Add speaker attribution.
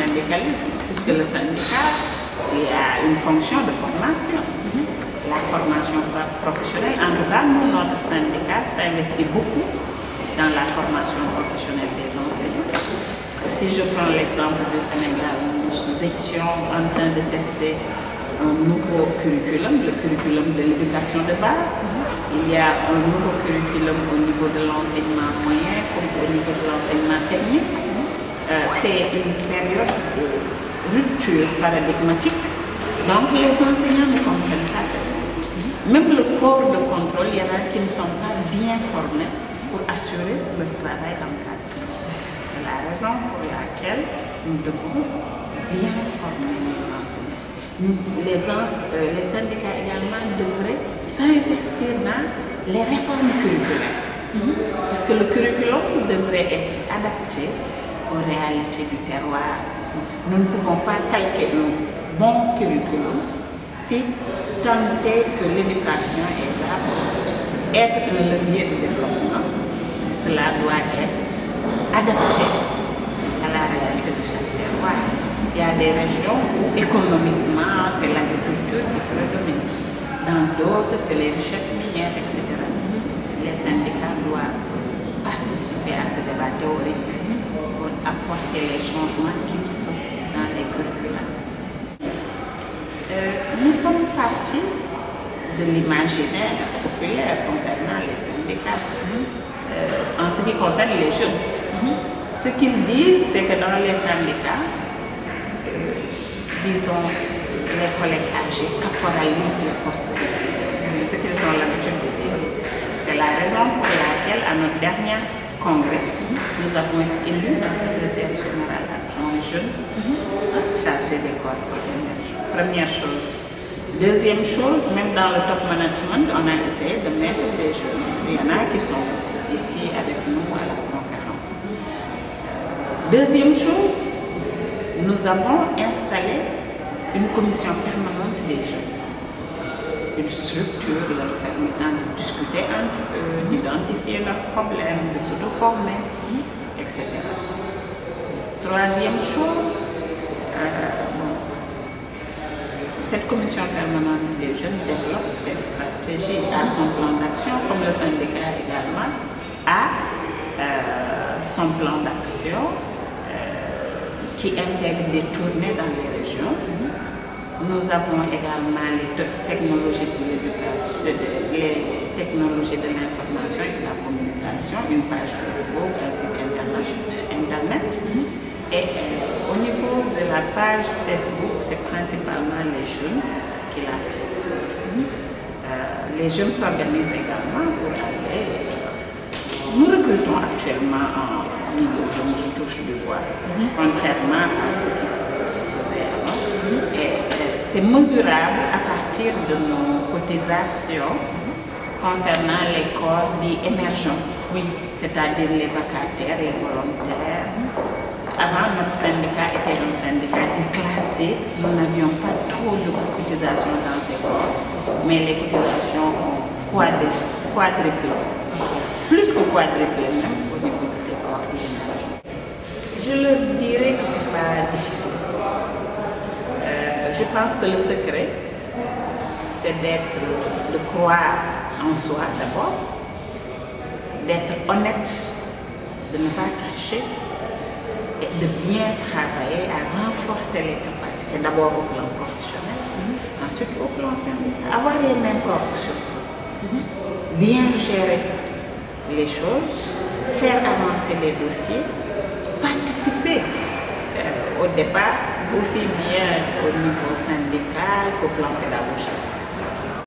Speaker 1: syndicalisme, puisque le syndicat a une fonction de formation. La formation professionnelle, en tout cas, nous, notre syndicat s'investit beaucoup dans la formation professionnelle des enseignants. Si je prends l'exemple du Sénégal, nous étions en train de tester un nouveau curriculum, le curriculum de l'éducation de base. Il y a un nouveau curriculum au niveau de l'enseignement moyen comme au niveau de l'enseignement technique. C'est une période de rupture paradigmatique. Donc les enseignants ne comprennent pas. Même le corps de contrôle, il y en a qui ne sont pas bien formés pour assurer leur travail en cadre. C'est la raison pour laquelle nous devons bien former nos enseignants. Les syndicats également devraient s'investir dans les réformes curriculaires. Parce que le curriculum devrait être adapté aux réalités du terroir. Nous ne pouvons pas calquer un bon curriculum si tant est que l'éducation est là pour être un levier de développement. Cela doit être adapté à la réalité de chaque terroir. Il y a des régions où économiquement c'est l'agriculture qui prédomine. Dans d'autres, c'est les richesses minières, etc. Les syndicats doivent participer à ce débat théorique pour apporter les changements qu'il faut dans les curricula. Nous sommes partis de l'imaginaire populaire concernant les syndicats. En ce qui concerne les jeunes, ce qu'ils disent, c'est que dans les syndicats, disons, les collègues âgés caporalisent les postes de décision. C'est ce qu'ils ont l'habitude de dire. C'est la raison pour laquelle, à notre dernier congrès, nous avons été élus un secrétaire général adjoint jeune chargé des corps émergents. Première chose. Deuxième chose, même dans le top management, on a essayé de mettre des jeunes. Il y en a qui sont ici avec nous à la conférence. Deuxième chose, nous avons installé une commission permanente des jeunes. Une structure leur permettant de discuter entre eux, d'identifier leurs problèmes, de s'auto-former, etc. Troisième chose, cette commission permanente des jeunes développe ses stratégies, a son plan d'action, comme le syndicat également a son plan d'action qui intègre des tournées dans les régions. Nous avons également les technologies de l'éducation, les technologies de l'information et de la communication, une page Facebook, un site internet. Et au niveau de la page Facebook, c'est principalement les jeunes qui la font. Les jeunes s'organisent également pour aller. Nous recrutons actuellement en milieu jeune, je touche du bois, contrairement à ce qui se faisait avant. Et c'est mesurable à partir de nos cotisations concernant les corps dits émergents. Oui, c'est-à-dire les vacataires, les volontaires. Avant, notre syndicat était un syndicat déclassé. Nous n'avions pas trop de cotisations dans ces corps, mais les cotisations ont quadruplé. Plus que quadruplé même au niveau de ces corps émergents. Je leur dirais que ce n'est pas difficile. Je pense que le secret, c'est de croire en soi d'abord, d'être honnête, de ne pas tricher et de bien travailler à renforcer les capacités, d'abord au plan professionnel, ensuite au plan syndical. Avoir les mains propres surtout, bien gérer les choses, faire avancer les dossiers, participer au débat aussi bien au niveau syndical qu'au plan pédagogique.